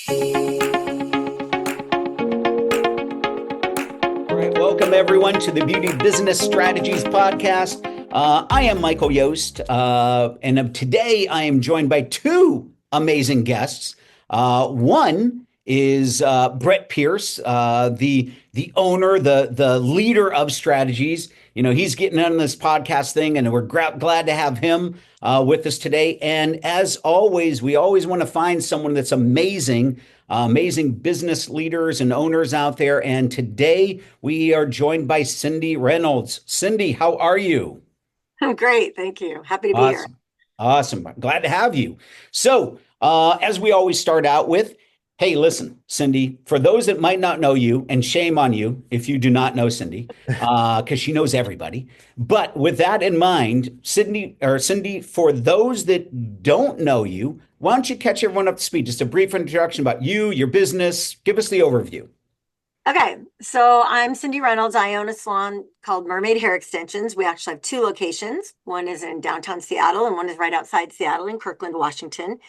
All right, welcome everyone to the Beauty Business Strategies Podcast. I am Michael Yost, and today I am joined by two amazing guests. One is Brett Pierce, the owner, the leader of strategies. You know, he's getting on this podcast thing, and we're glad to have him with us today. And as always, we always want to find someone that's amazing business leaders and owners out there. And today we are joined by Cindy Reynolds. Cindy, how are you? I'm great. Thank you. Happy to be here. Awesome. Awesome. Glad to have you. So, as we always start out with, hey, listen, Cindy, for those that might not know you, and shame on you if you do not know Cindy, because she knows everybody. But with that in mind, Cindy, for those that don't know you, why don't you catch everyone up to speed? Just a brief introduction about you, your business. Give us the overview. Okay, so I'm Cindy Reynolds. I own a salon called Mermaid Hair Extensions. We actually have two locations. One is in downtown Seattle, and one is right outside Seattle in Kirkland, Washington.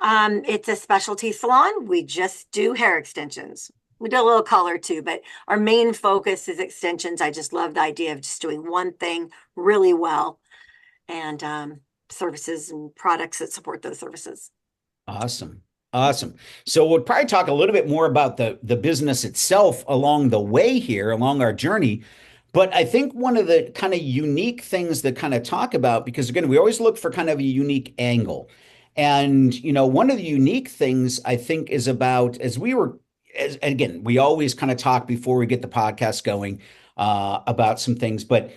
It's a specialty salon. We just do hair extensions. We do a little color too, but our main focus is extensions. I just love the idea of just doing one thing really well, and services and products that support those services. Awesome. Awesome. So we'll probably talk a little bit more about the business itself along the way here, along our journey. But I think one of the kind of unique things that kind of talk about, because again, we always look for kind of a unique angle. And, you know, one of the unique things I think is about, again, we always kind of talk before we get the podcast going about some things, but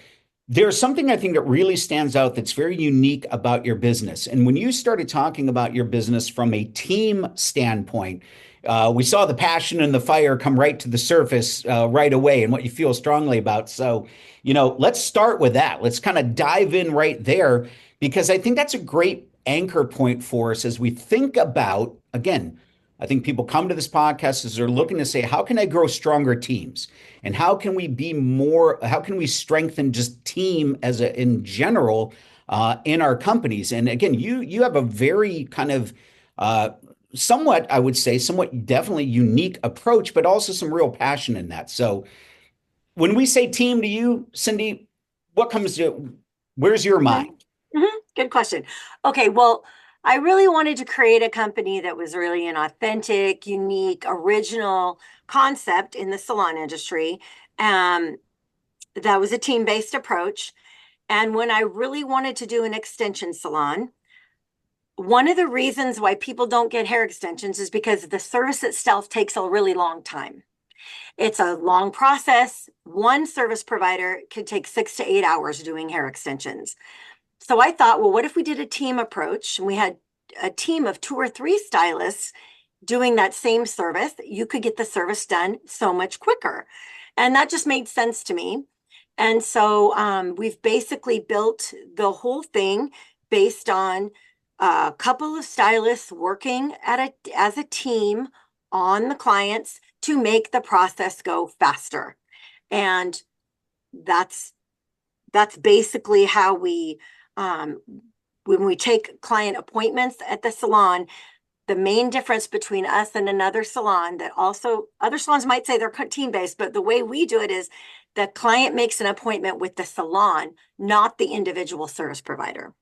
there's something I think that really stands out that's very unique about your business. And when you started talking about your business from a team standpoint, we saw the passion and the fire come right to the surface right away and what you feel strongly about. So, you know, let's start with that. Let's kind of dive in right there, because I think that's a great anchor point for us as we think about, again, I think people come to this podcast as they're looking to say, how can I grow stronger teams? And how can we strengthen just team in general in our companies? And again, you have a very kind of somewhat, I would say, somewhat definitely unique approach, but also some real passion in that. So when we say team to you, Cindy, where's your Mhm. mind? Good question. Okay, well, I really wanted to create a company that was really an authentic, unique, original concept in the salon industry. Um, that was a team-based approach. And when I really wanted to do an extension salon, one of the reasons why people don't get hair extensions is because the service itself takes a really long time. It's a long process. One service provider could take 6 to 8 hours doing hair extensions. So I thought, well, what if we did a team approach and we had a team of 2 or 3 stylists doing that same service? You could get the service done so much quicker. And that just made sense to me. And so we've basically built the whole thing based on a couple of stylists working as a team on the clients to make the process go faster. And that's basically how when we take client appointments at the salon, the main difference between us and another salon that also other salons might say they're team based, but the way we do it is the client makes an appointment with the salon, not the individual service provider.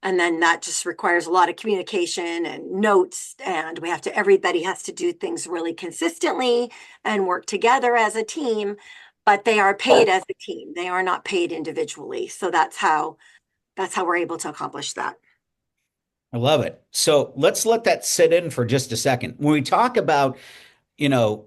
And then that just requires a lot of communication and notes, and everybody has to do things really consistently and work together as a team, but they are paid as a team. They are not paid individually. So that's how we're able to accomplish that. I love it. So let's let that sit in for just a second. When we talk about, you know,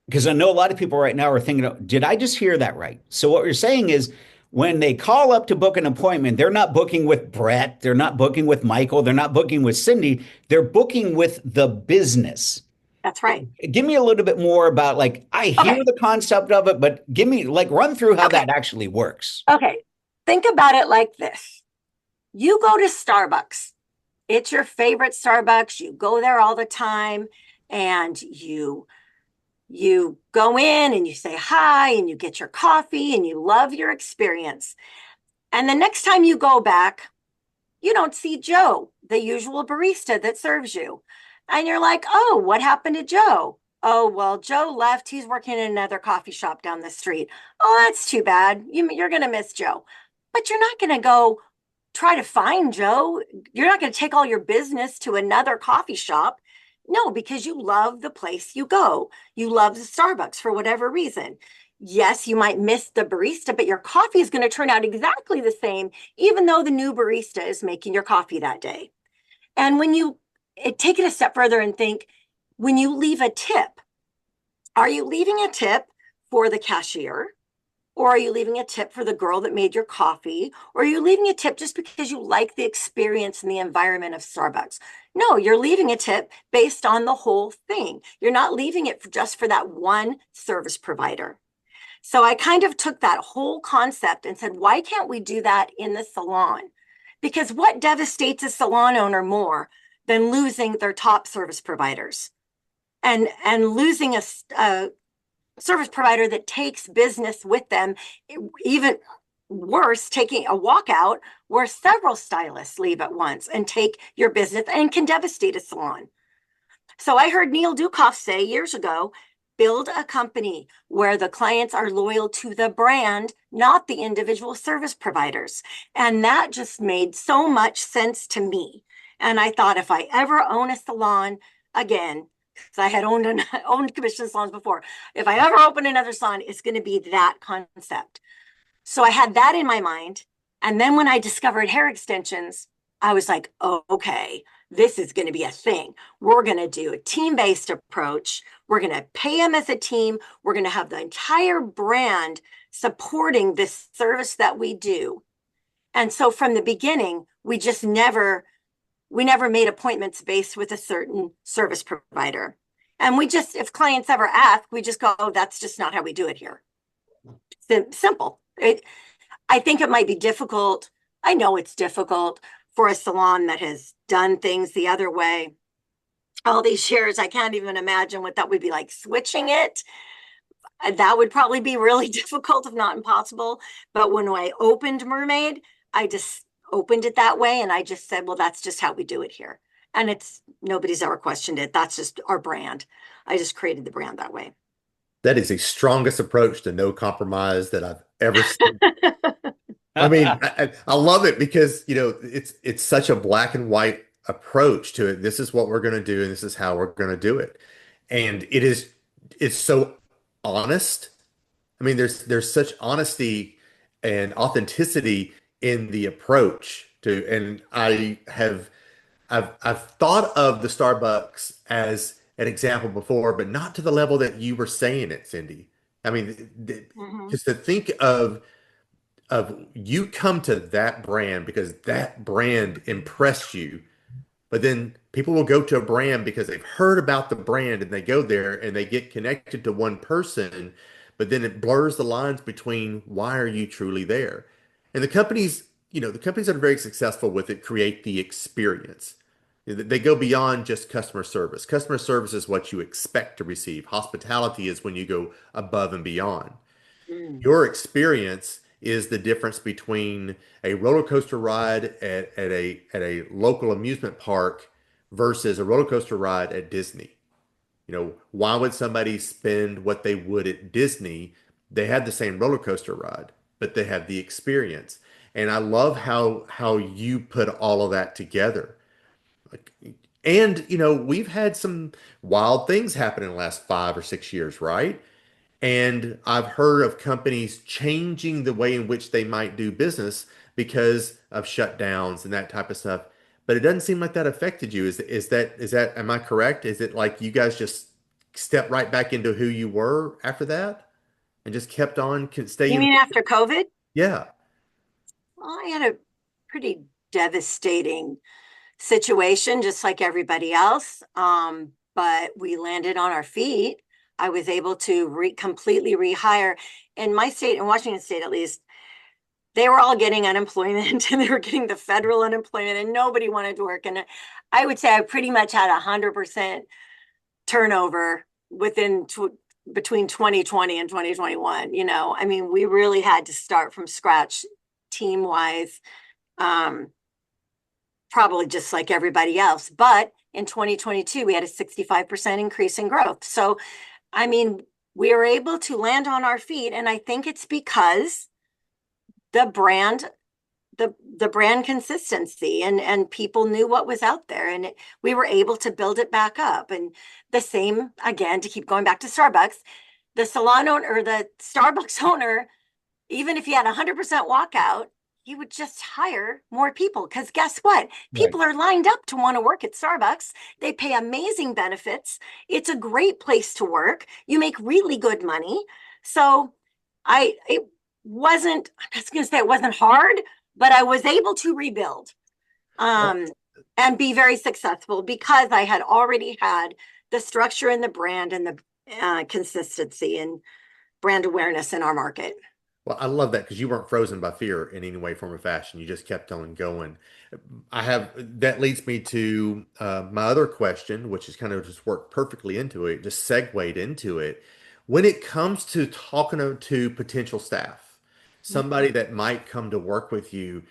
because I know a lot of people right now are thinking, did I just hear that right? So what you're saying is when they call up to book an appointment, they're not booking with Brett, they're not booking with Michael, they're not booking with Cindy, they're booking with the business. That's right. Give me a little bit more about, like, I hear Okay. the concept of it, but give me, like, run through how Okay. that actually works. Okay. Think about it like this. You go to Starbucks. It's your favorite Starbucks. You go there all the time, and you go in and you say hi and you get your coffee and you love your experience. And the next time you go back, you don't see Joe, the usual barista that serves you. And you're like, oh, what happened to Joe? Oh, well, Joe left. He's working in another coffee shop down the street. Oh, that's too bad. You're going to miss Joe. But you're not going to go try to find Joe. You're not going to take all your business to another coffee shop. No, because you love the place you go. You love the Starbucks for whatever reason. Yes, you might miss the barista, but your coffee is going to turn out exactly the same, even though the new barista is making your coffee that day. And when you take it a step further and think, when you leave a tip, are you leaving a tip for the cashier? Or are you leaving a tip for the girl that made your coffee? Or are you leaving a tip just because you like the experience and the environment of Starbucks? No, you're leaving a tip based on the whole thing. You're not leaving it just for that one service provider. So I kind of took that whole concept and said, why can't we do that in the salon? Because what devastates a salon owner more than losing their top service providers and losing a service provider that takes business with them, even worse, taking a walkout where several stylists leave at once and take your business and can devastate a salon. So I heard Neil Dukoff say years ago, build a company where the clients are loyal to the brand, not the individual service providers. And that just made so much sense to me. And I thought if I ever own a salon again, because I had owned commission salons before, if I ever open another salon, it's going to be that concept. So I had that in my mind. And then when I discovered hair extensions, I was like, oh, okay, this is going to be a thing. We're going to do a team-based approach. We're going to pay them as a team. We're going to have the entire brand supporting this service that we do. And so from the beginning, we never made appointments based with a certain service provider. And we just, if clients ever ask, we just go, oh, that's just not how we do it here. Simple. I think it might be difficult. I know it's difficult for a salon that has done things the other way all these years. I can't even imagine what that would be like switching it. That would probably be really difficult, if not impossible. But when I opened Mermaid, I just opened it that way. And I just said, well, that's just how we do it here. And nobody's ever questioned it. That's just our brand. I just created the brand that way. That is the strongest approach to no compromise that I've ever seen. I mean, I love it because, it's such a black and white approach to it. This is what we're going to do, and this is how we're going to do it. And it's so honest. I mean, there's such honesty and authenticity in the approach to, and I've thought of the Starbucks as an example before, but not to the level that you were saying it, Cindy. I mean, Mhm. just to think of you come to that brand because that brand impressed you, but then people will go to a brand because they've heard about the brand and they go there and they get connected to one person, but then it blurs the lines between why are you truly there? And the companies that are very successful with it create the experience. They go beyond just customer service. Customer service is what you expect to receive. Hospitality is when you go above and beyond. Mm. Your experience is the difference between a roller coaster ride at a local amusement park versus a roller coaster ride at Disney. Why would somebody spend what they would at Disney? They had the same roller coaster ride, but they have the experience. And I love how you put all of that together. Like, and we've had some wild things happen in the last 5 or 6 years, right? And I've heard of companies changing the way in which they might do business because of shutdowns and that type of stuff. But it doesn't seem like that affected you. Is that am I correct? Is it like you guys just stepped right back into who you were after that and just kept on You staying? mean after COVID? Yeah. Well, I had a pretty devastating situation, just like everybody else. But we landed on our feet. I was able to completely rehire. In my state, in Washington State at least, they were all getting unemployment and they were getting the federal unemployment and nobody wanted to work. And I would say I pretty much had 100% turnover between 2020 and 2021. I mean, we really had to start from scratch team wise. Um, Probably just like everybody else. But in 2022, we had a 65% increase in growth. So, I mean, we were able to land on our feet. And I think it's because the brand, the brand consistency and people knew what was out there and we were able to build it back up. And the same, again, to keep going back to Starbucks, the salon owner or the Starbucks owner, even if he had 100% walkout, he would just hire more people because guess what? Right. People are lined up to want to work at Starbucks. They pay amazing benefits. It's a great place to work. You make really good money. So it wasn't, I was going to say it wasn't hard, but I was able to rebuild Well, um, and be very successful because I had already had the structure and the brand and the consistency and brand awareness in our market. Well, I love that because you weren't frozen by fear in any way, form, or fashion. You just kept on going. I have that leads me to my other question, which is kind of just worked perfectly into it, just segued into it. When it comes to talking to potential staff, somebody that might come to work with you,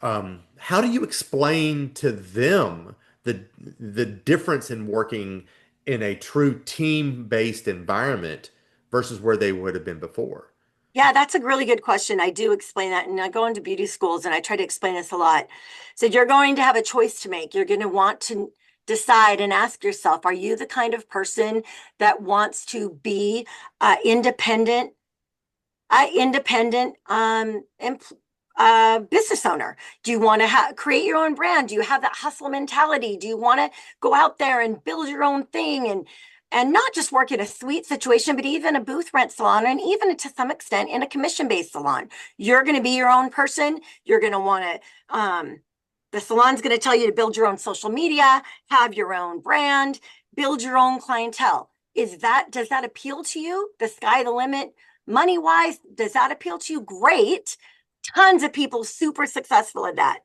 how do you explain to them the difference in working in a true team-based environment versus where they would have been before? Yeah, that's a really good question. I do explain that, and I go into beauty schools and I try to explain this a lot. So you're going to have a choice to make. You're going to want to decide and ask yourself, are you the kind of person that wants to be independent, independent business owner? Do you want to create your own brand? Do you have that hustle mentality? Do you want to go out there and build your own thing and not just work in a suite situation, but even a booth rent salon, and even to some extent in a commission-based salon? You're going to be your own person. You're going to want to, the salon's going to tell you to build your own social media, have your own brand, build your own clientele. Does that appeal to you? The sky the limit, money wise, does that appeal to you? Great. Tons of people super successful at that.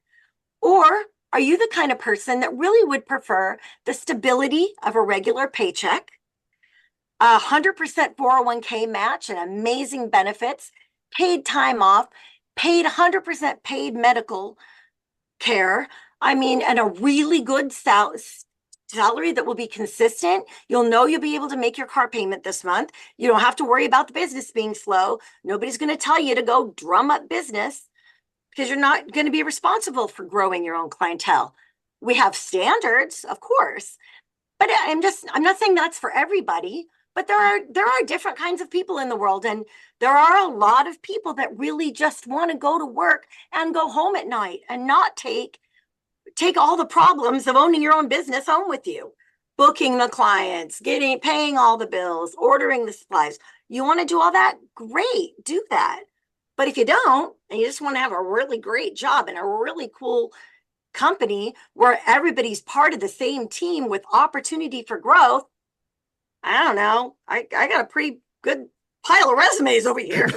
Or are you the kind of person that really would prefer the stability of a regular paycheck, 100% 401k match and amazing benefits, paid time off, paid 100% paid medical care? I mean, and a really good salary that will be consistent. You'll know you'll be able to make your car payment this month. You don't have to worry about the business being slow. Nobody's going to tell you to go drum up business because you're not going to be responsible for growing your own clientele. We have standards, of course, but I'm not saying that's for everybody, but there are different kinds of people in the world, and there are a lot of people that really just want to go to work and go home at night and not take all the problems of owning your own business home with you. Booking the clients, paying all the bills, ordering the supplies. You want to do all that? Great, do that. But if you don't, and you just want to have a really great job and a really cool company where everybody's part of the same team with opportunity for growth, I don't know. I got a pretty good pile of resumes over here.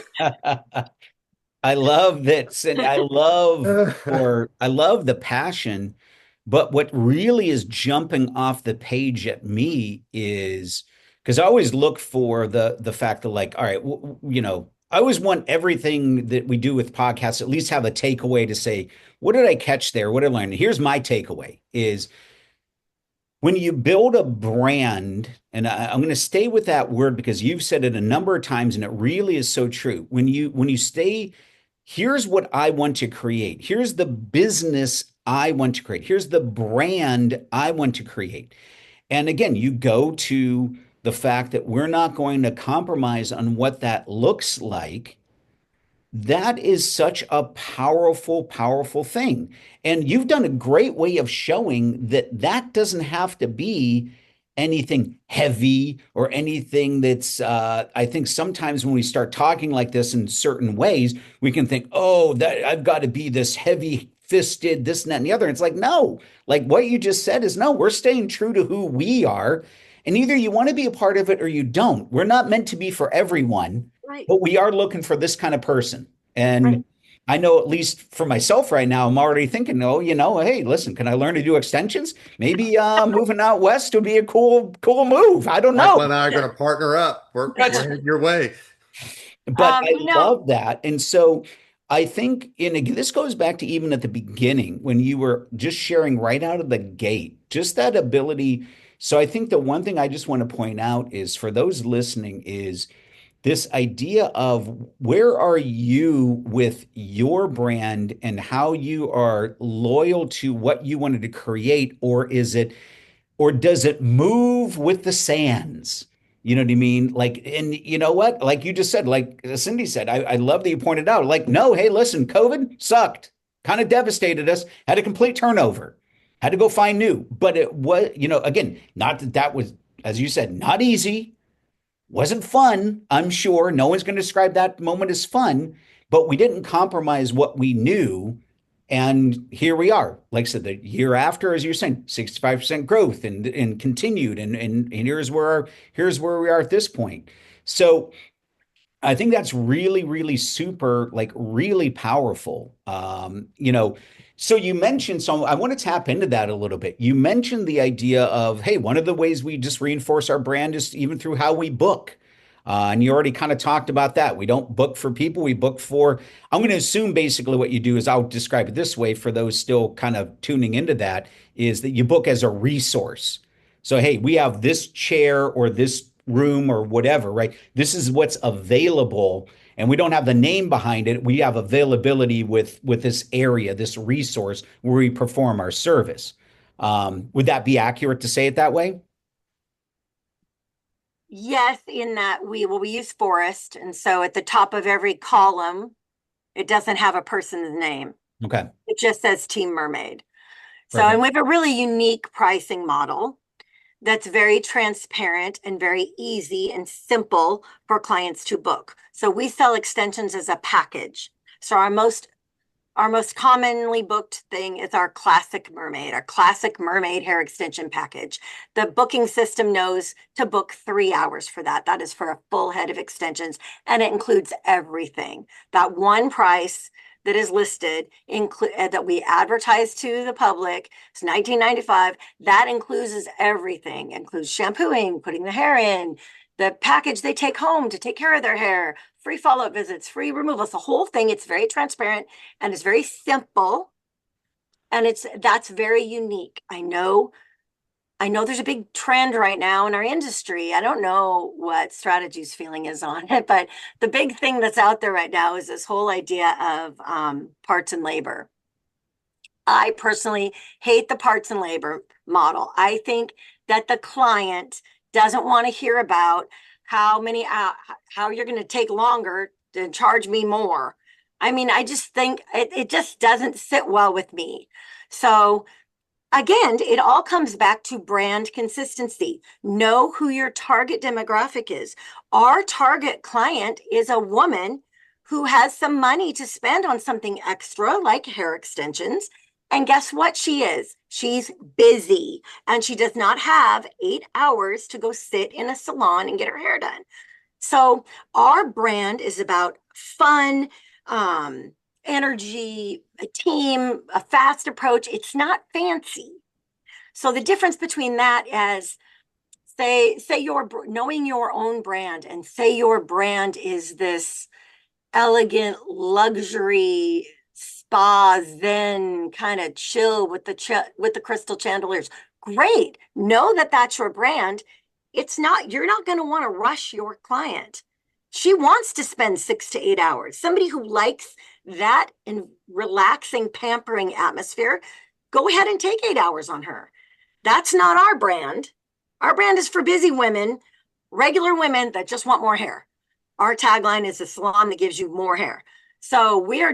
I love that, Cindy. I love the passion, but what really is jumping off the page at me is because I always look for the fact that like, all right, I always want everything that we do with podcasts at least have a takeaway to say, what did I catch there? What did I learn? Here's my takeaway is when you build a brand, and I'm going to stay with that word because you've said it a number of times, and it really is so true. When you stay, here's what I want to create. Here's the business I want to create. Here's the brand I want to create. And again, you go to the fact that we're not going to compromise on what that looks like. That is such a powerful, powerful thing. And you've done a great way of showing that that doesn't have to be anything heavy or anything that's, I think sometimes when we start talking like this in certain ways, we can think, oh, that I've got to be this heavy fisted, this and that and the other. It's like, no, like what you just said is no, we're staying true to who we are. And either you want to be a part of it or you don't. We're not meant to be for everyone, Right, but we are looking for this kind of person. right. And I know at least for myself right now, I'm already thinking, oh, hey, listen, can I learn to do extensions? Maybe moving out west would be a cool move. I don't know. Michael and I are going to partner up. We're That's headed your way. but I You know, love that. And so I think, and again, this goes back to even at the beginning when you were just sharing right out of the gate, just that ability. So I think the one thing I just want to point out is for those listening is this idea of where are you with your brand and how you are loyal to what you wanted to create, or does it move with the sands? You know what I mean? Like, and you know what? Like you just said, like Cindy said, I love that you pointed out, like, no, hey, listen, COVID sucked, kind of devastated us, had a complete turnover, had to go find new. But it was, again, not that that was, as you said, not easy, wasn't fun, I'm sure. No one's going to describe that moment as fun, but we didn't compromise what we knew. And here we are. Like I said, the year after, as you're saying, 65% growth and continued. And here's where we are at this point. So I think that's really, really super, like really powerful. So you mentioned, so I want to tap into that a little bit. You mentioned the idea of, hey, one of the ways we just reinforce our brand is even through how we book. And you already kind of talked about that. We don't book for people, we book for, I'm going to assume basically what you do is I'll describe it this way for those still kind of tuning into that is that you book as a resource. So, hey, we have this chair or this room or whatever, right? This is what's available, and we don't have the name behind it. We have availability with this area, this resource where we perform our service. Would that be accurate to say it that way? Yes, in that we use forest, and so at the top of every column, it doesn't have a person's name. Okay, It just says Team Mermaid. So, and perfect. we have a really unique pricing model that's very transparent and very easy and simple for clients to book. So we sell extensions as a package. So our most commonly booked thing is our classic mermaid hair extension package. The booking system knows to book 3 hours for that. That is for a full head of extensions, and it includes everything. That one price that is listed that we advertise to the public, it's $19.95. That includes everything. It includes shampooing, putting the hair in, the package they take home to take care of their hair, free follow-up visits, free removals, the whole thing. It's very transparent and it's very simple, and that's very unique. I know there's a big trend right now in our industry. I don't know what Strategy's feeling is on it, but the big thing that's out there right now is this whole idea of parts and labor. I personally hate the parts and labor model. I think that the client doesn't want to hear about how you're going to take longer to charge me more. I mean, I just think it just doesn't sit well with me. So again, it all comes back to brand consistency. Know who your target demographic is. Our target client is a woman who has some money to spend on something extra like hair extensions. And guess what she is? She's busy and she does not have 8 hours to go sit in a salon and get her hair done. So our brand is about fun, energy, a team, a fast approach. It's not fancy. So the difference between that is say you're knowing your own brand, and say your brand is this elegant luxury spa zen kind of chill with the crystal chandeliers. Great. Know that that's your brand. You're not going to want to rush your client. She wants to spend 6 to 8 hours. Somebody who likes that and relaxing, pampering atmosphere, go ahead and take 8 hours on her. That's not our brand. Our brand is for busy women, regular women that just want more hair. Our tagline is a salon that gives you more hair. So we're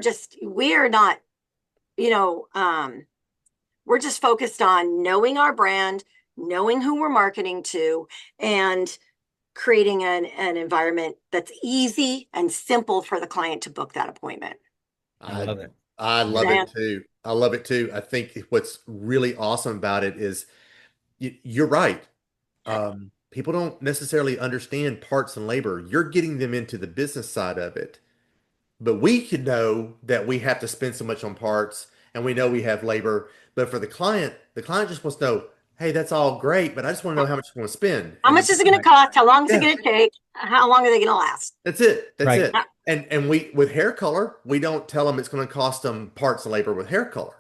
not, you know, we're just focused on knowing our brand, knowing who we're marketing to, and creating an environment that's easy and simple for the client to book that appointment. I I love it. I love Then it too. I love it too. I think what's really awesome about it is you're right. People don't necessarily understand parts and labor. You're getting them into the business side of it. But we could know that we have to spend so much on parts and we know we have labor. But for the client just wants to know, hey, that's all great, but I just want to know how much you want to spend. how And much is it going to cost? How long is it yeah, going to take? How long are they going to last? that's it. That's Right. it. And we with hair color, we don't tell them it's going to cost them parts and labor with hair color,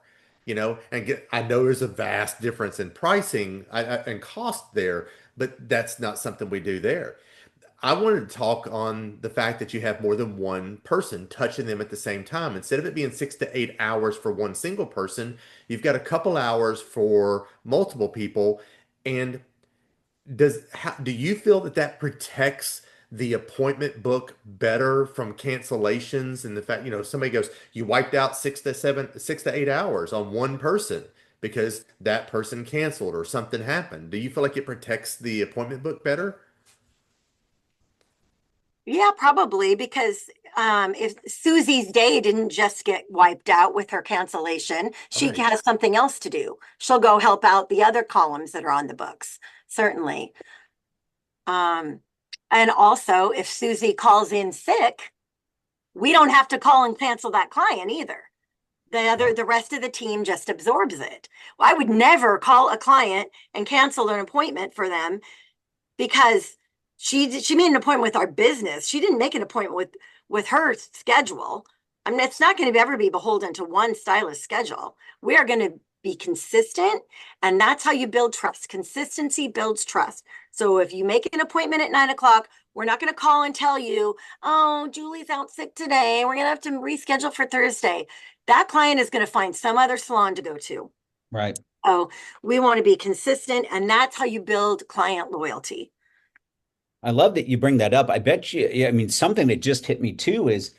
and I know there's a vast difference in pricing and cost there, but that's not something we do there. I wanted to talk on the fact that you have more than one person touching them at the same time. Instead of it being 6 to 8 hours for one single person, you've got a couple hours for multiple people. And do you feel that that protects the appointment book better from cancellations and the fact, somebody goes, you wiped out 6 to 8 hours on one person because that person canceled or something happened. Do you feel like it protects the appointment book better? Yeah, probably because if Susie's day didn't just get wiped out with her cancellation, she Right. has something else to do. She'll go help out the other columns that are on the books, certainly. Um, and also, if Susie calls in sick, we don't have to call and cancel that client either. The rest of the team just absorbs it. Well, I would never call a client and cancel an appointment for them because she made an appointment with our business. She didn't make an appointment with her schedule. I mean, it's not going to ever be beholden to one stylist schedule. We are going to be consistent, and that's how you build trust. Consistency builds trust. So if you make an appointment at 9 o'clock, we're not going to call and tell you, oh, Julie's out sick today. We're going to have to reschedule for Thursday. That client is going to find some other salon to go to. Right. Oh, we want to be consistent, and that's how you build client loyalty. I love that you bring that up. I bet you, yeah, I mean, something that just hit me too is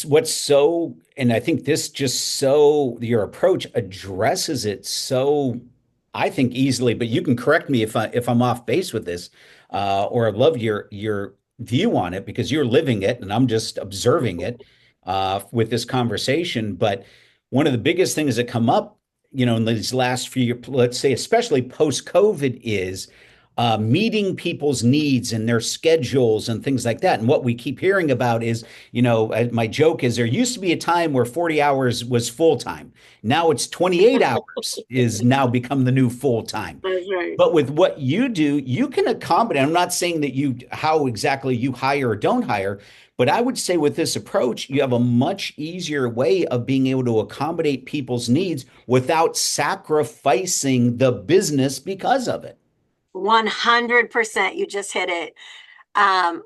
what's so, and I think this just so, your approach addresses it so, I think easily, but you can correct me if I'm off base with this, or I love your view on it because you're living it and I'm just observing it with this conversation. But one of the biggest things that come up, in these last few years, let's say, especially post-COVID, is meeting people's needs and their schedules and things like that. And what we keep hearing about is, my joke is there used to be a time where 40 hours was full time. Now it's 28 hours is now become the new full time. That's right. But with what you do, you can accommodate. I'm not saying that how exactly you hire or don't hire, but I would say with this approach, you have a much easier way of being able to accommodate people's needs without sacrificing the business because of it. 100%. You just hit it.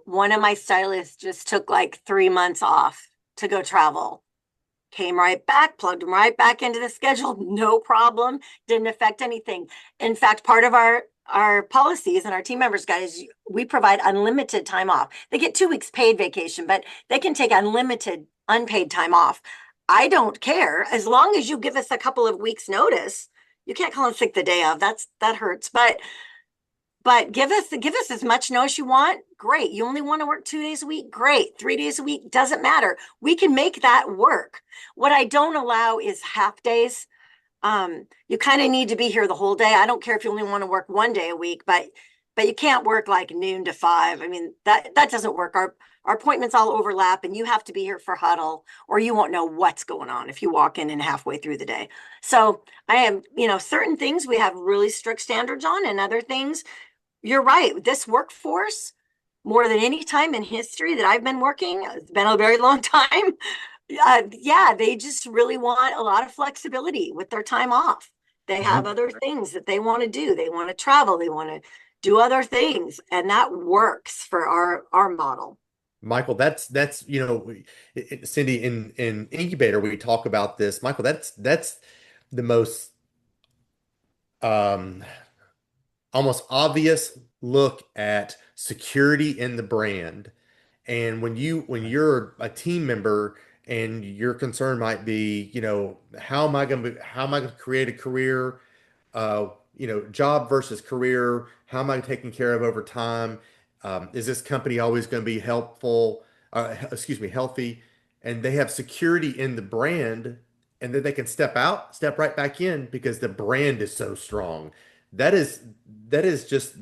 One of my stylists just took like 3 months off to go travel. Came right back, plugged him right back into the schedule, no problem, didn't affect anything. In fact, part of our policies and our team members guide is we provide unlimited time off. They get 2 weeks paid vacation, but they can take unlimited unpaid time off. I don't care as long as you give us a couple of weeks notice. You can't call in sick the day of. That hurts, but give us as much notice you want. Great. You only want to work 2 days a week. Great. 3 days a week doesn't matter. We can make that work. What I don't allow is half days. You kind of need to be here the whole day. I don't care if you only want to work 1 day a week, but you can't work like noon to 5. I mean, that doesn't work. Our appointments all overlap, and you have to be here for huddle, or you won't know what's going on if you walk in and halfway through the day. So I am, certain things we have really strict standards on, and other things you're right. This workforce, more than any time in history that I've been working, it's been a very long time. Yeah, they just really want a lot of flexibility with their time off. They have Mhm. other things that they want to do. They want to travel. They want to do other things, and that works for our model. Michael, that's Cindy, in incubator we talk about this. Michael, that's the most um almost obvious look at security in the brand. And when you're a team member and your concern might be, how am I going to create a career, job versus career? How am I taking care of over time? Is this company always going to be helpful? Excuse me, healthy? And they have security in the brand, and then they can step right back in because the brand is so strong. That is that is just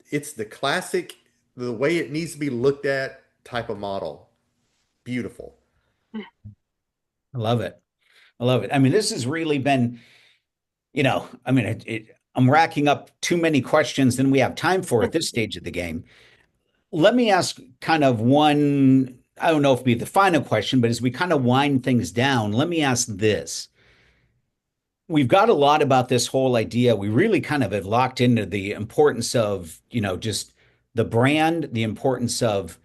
it's the classic, the way it needs to be looked at type of model. Beautiful. I love it. I love it. I mean, this has really been, I mean, I'm racking up too many questions than we have time for at this stage of the game. Let me ask kind of one I don't know if it'd be the final question, but as we kind of wind things down, let me ask this. We've got a lot about this whole idea. We really kind of have locked into the importance of, just the brand, the importance of,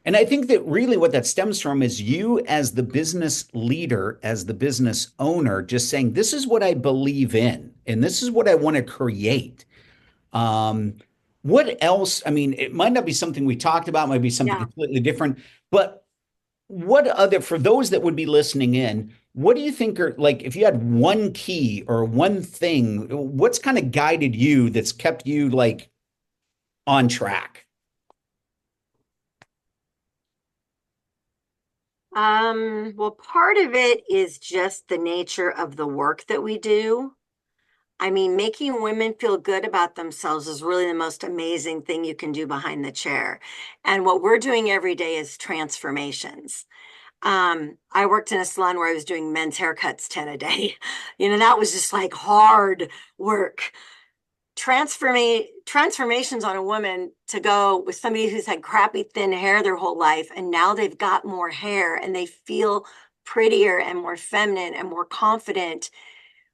and I think that really what that stems from is you as the business leader, as the business owner, just saying, this is what I believe in, and this is what I want to create. Um, what else? I mean, it might not be something we talked about, might be something Yeah. completely different, but what other, for those that would be listening in, what do you think are like, if you had one key or one thing, what's kind of guided you that's kept you like on track? Well, part of it is just the nature of the work that we do. I mean, making women feel good about themselves is really the most amazing thing you can do behind the chair. And what we're doing every day is transformations. I worked in a salon where I was doing men's haircuts 10 a day. That was just like hard work. Transformations on a woman to go with somebody who's had crappy thin hair their whole life, and now they've got more hair and they feel prettier and more feminine and more confident.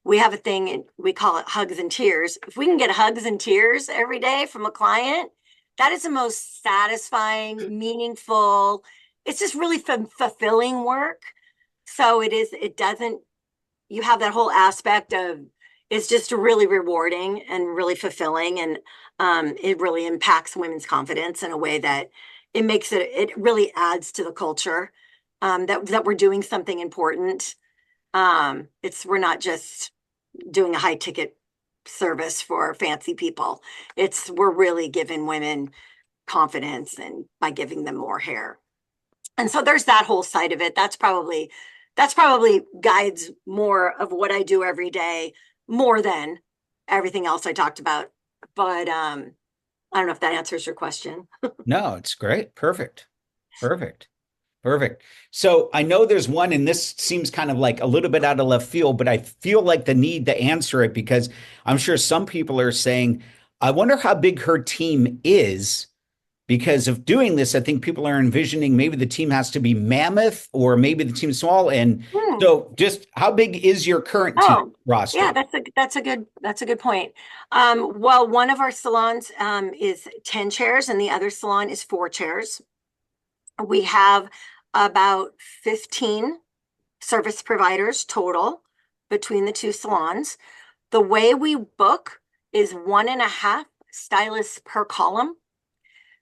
We have a thing and we call it hugs and tears. If we can get hugs and tears every day from a client, that is the most satisfying, meaningful, it's just really fulfilling work. So it doesn't, you have that whole aspect of, it's just really rewarding and really fulfilling. And it really impacts women's confidence in a way that it really adds to the culture, that we're doing something important. We're not just doing a high ticket service for fancy people. We're really giving women confidence and by giving them more hair. And so there's that whole side of it. That's probably guides more of what I do every day, more than everything else I talked about. But I don't know if that answers your question. No, it's great. Perfect. Perfect. Perfect. So I know there's one, and this seems kind of like a little bit out of left field, but I feel like the need to answer it because I'm sure some people are saying, I wonder how big her team is because of doing this. I think people are envisioning maybe the team has to be mammoth or maybe the team's small. And Hmm. so just how big is your current team Oh, yeah, roster? that's a good point. Well, one of our salons is 10 chairs and the other salon is 4 chairs. We have about 15 service providers total between the two salons. The way we book is 1.5 stylists per column.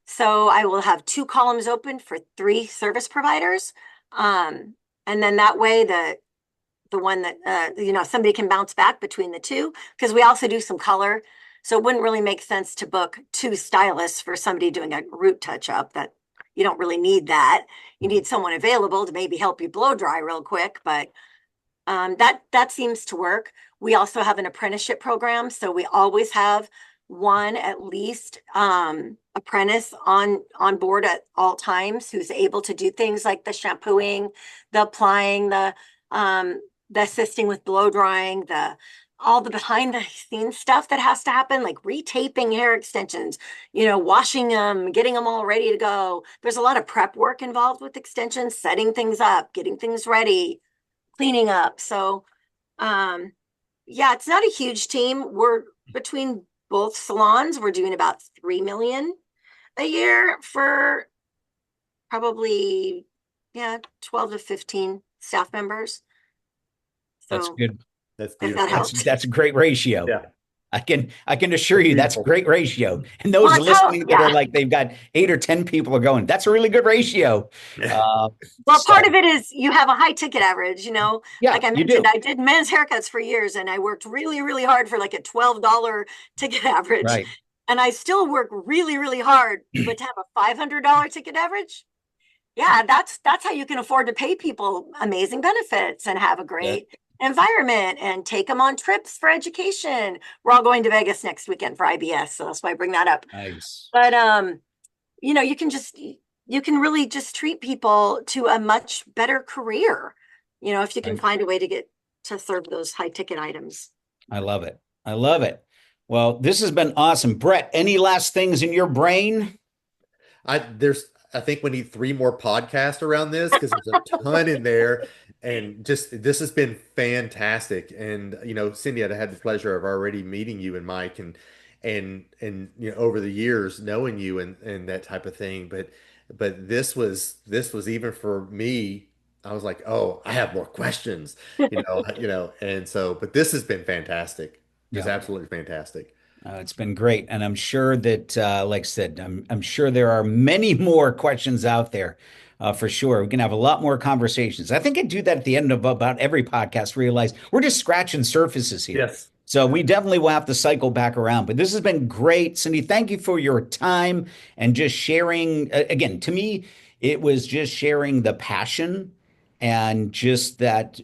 So I will have 2 columns open for 3 service providers. And then that way the one that somebody can bounce back between the two, because we also do some color. So it wouldn't really make sense to book 2 stylists for somebody doing a root touch up. That you don't really need that. You need someone available to maybe help you blow dry real quick, but that seems to work. We also have an apprenticeship program, so we always have one at least apprentice on board at all times who's able to do things like the shampooing, the applying, the assisting with blow drying, the all the behind the scenes stuff that has to happen, like retaping hair extensions, washing them, getting them all ready to go. There's a lot of prep work involved with extensions, setting things up, getting things ready, cleaning up. So, yeah, it's not a huge team. We're between both salons, we're doing about 3 million a year for probably, yeah, 12 to 15 staff members. That's So good. That's if that beautiful. That's helps. that's a great ratio. Yeah, I can assure that's you that's a beautiful. great ratio. And Well, those that's how, listening that are yeah. like they've got 8 or 10 people are going, that's a really good ratio. Uh, Well, so part of it is you have a high ticket average. yeah, Like I you mentioned, do. I did men's haircuts for years and I worked really, really hard for like a $12 ticket average. Right. And I still work really, really hard, but to have a $500 ticket average, yeah, that's how you can afford to pay people amazing benefits and have a Yeah. great environment and take them on trips for education. We're all going to Vegas next weekend for IBS, so that's why I bring that up. Nice. But you can really just treat people to a much better career, if you can Right. find a way to get to serve those high ticket items. I love it. I love it. Well, this has been awesome. Brett, any last things in your brain? I there's I think we need three more podcasts around this because there's a ton in there. And just this has been fantastic. And Cindy, I had the pleasure of already meeting you and Mike and over the years knowing you and that type of thing. But this was even for me. I was like, oh, I have more questions, and so but this has been fantastic. Just Yeah. absolutely fantastic. It's been great, and I'm sure that, like I said, I'm sure there are many more questions out there, for sure. We can have a lot more conversations. I think I do that at the end of about every podcast. Realize we're just scratching surfaces here, Yes. so we definitely will have to cycle back around. But this has been great, Cindy. Thank you for your time and just sharing. Again, to me, it was just sharing the passion and just that,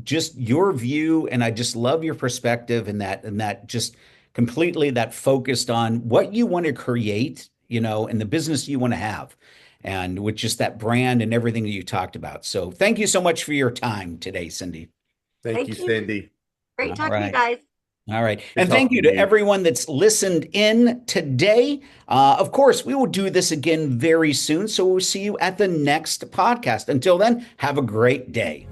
just your view, and I just love your perspective and that just completely that focused on what you want to create, and the business you want to have, and with just that brand and everything that you talked about. So thank you so much for your time today, Cindy. Thank you, Thank you. Cindy. Great All talking to you right. guys. All right. Good And thank talking you to to you. everyone that's listened in today. Of course, we will do this again very soon. So we'll see you at the next podcast. Until then, have a great day.